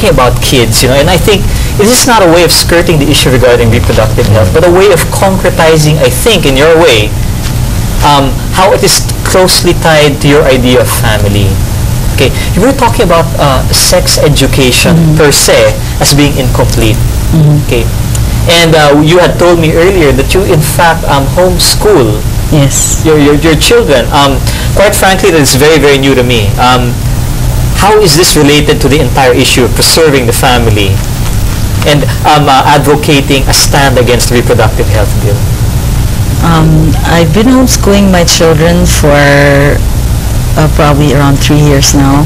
talking about kids, you know, and I think this is not a way of skirting the issue regarding reproductive health, but a way of concretizing, I think, in your way, how it is closely tied to your idea of family. Okay, you were talking about sex education per se as being incomplete. Okay, and you had told me earlier that you in fact homeschool your children. Quite frankly, that is very, very new to me. How is this related to the entire issue of preserving the family and advocating a stand against the reproductive health bill? I've been homeschooling my children for probably around 3 years now,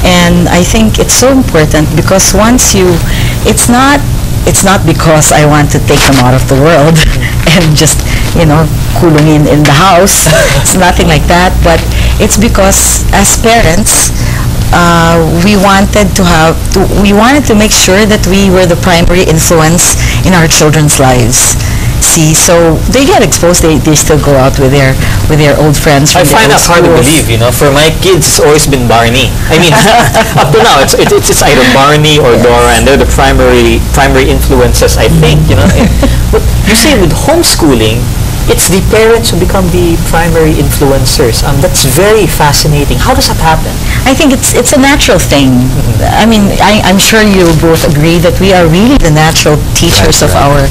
and I think it's so important because once you, it's not because I want to take them out of the world and just, you know, kulungin in the house. It's nothing like that, but it's because as parents, we wanted to make sure that we were the primary influence in our children's lives. See, so they get exposed. They still go out with their old friends. I find that hard to believe. You know, for my kids, it's always been Barney. I mean, up to now, it's either Barney or Dora, and they're the primary influences, I think. You know, but you see, with homeschooling, it's the parents who become the primary influencers. That's very fascinating. How does that happen? I think it's a natural thing. I mean, I'm sure you both agree that we are really the natural teachers of our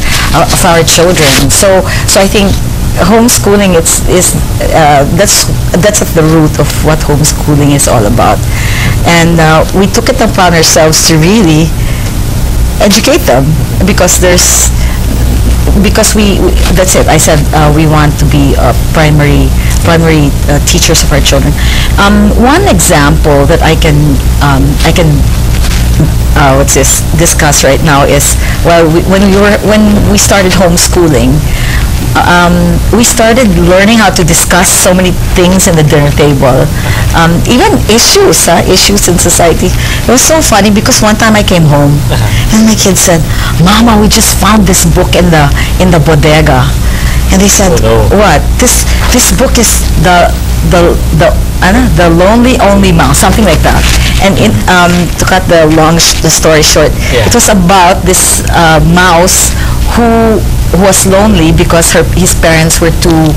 children. So I think homeschooling that's at the root of what homeschooling is all about. And we took it upon ourselves to really educate them because that's it. I said we want to be primary teachers of our children. One example that I can discuss right now is, well, when we started homeschooling, we started learning how to discuss so many things in the dinner table, even issues in society. It was so funny because one time I came home and my kids said, "Mama, we just found this book in the bodega," and they said, "Oh, no. What? This book is the lonely only mouse," something like that. And to cut the story short, it was about this mouse who was lonely because his parents were too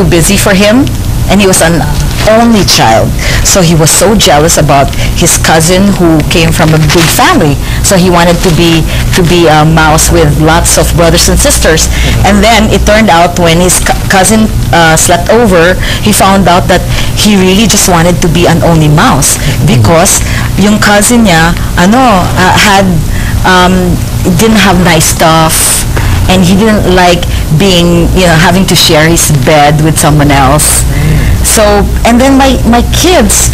busy for him, and he was an only child. So he was so jealous about his cousin who came from a good family. So he wanted to be a mouse with lots of brothers and sisters. And then it turned out when his cousin slept over, he found out that he really just wanted to be an only mouse because yung cousin niya didn't have nice stuff, and he didn't like being, having to share his bed with someone else. So, and then my kids,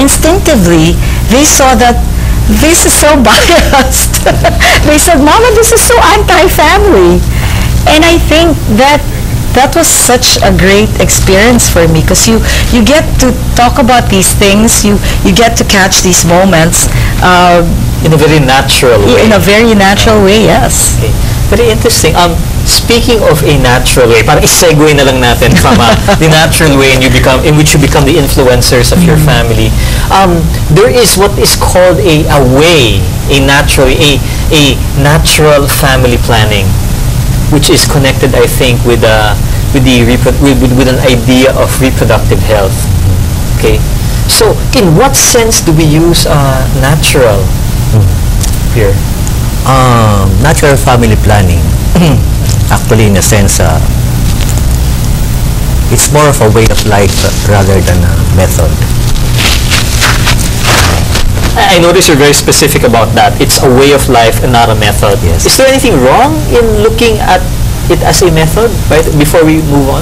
instinctively, they saw that this is so biased. They said, "Mama, this is so anti-family." And I think that was such a great experience for me because you get to talk about these things, you get to catch these moments in a very natural way. In a very natural way, yes. Okay. Very interesting. Speaking of a natural way, parang i-segue na lang natin from the natural way in which you become the influencers of your family. There is what is called a natural family planning, which is connected, I think, with an idea of reproductive health. Okay, so in what sense do we use natural here? Natural family planning, actually, in a sense, it's more of a way of life rather than a method. I notice you're very specific about that. It's a way of life and not a method. Yes. Is there anything wrong in looking at it as a method, right, before we move on?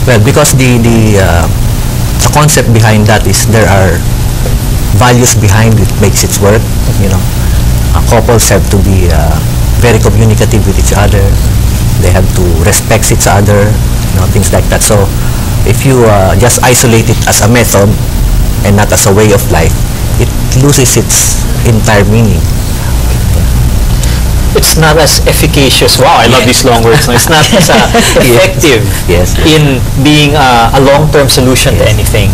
Well, because the concept behind that is there are values behind it, makes it work. Couples have to be very communicative with each other. They have to respect each other, things like that. So if you just isolate it as a method and not as a way of life, it loses its entire meaning. It's not as efficacious. Wow, I love these long words. No, it's not as effective in being a long-term solution to anything.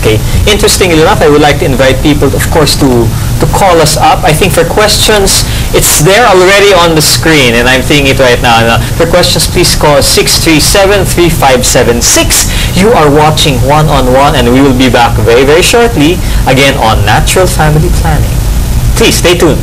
Okay. Interestingly enough, I would like to invite people, of course, to call us up. I think for questions, it's there already on the screen, and I'm seeing it right now. For questions, please call 637-3576. You are watching One on One, and we will be back very, very shortly, again, on Natural Family Planning. Please stay tuned.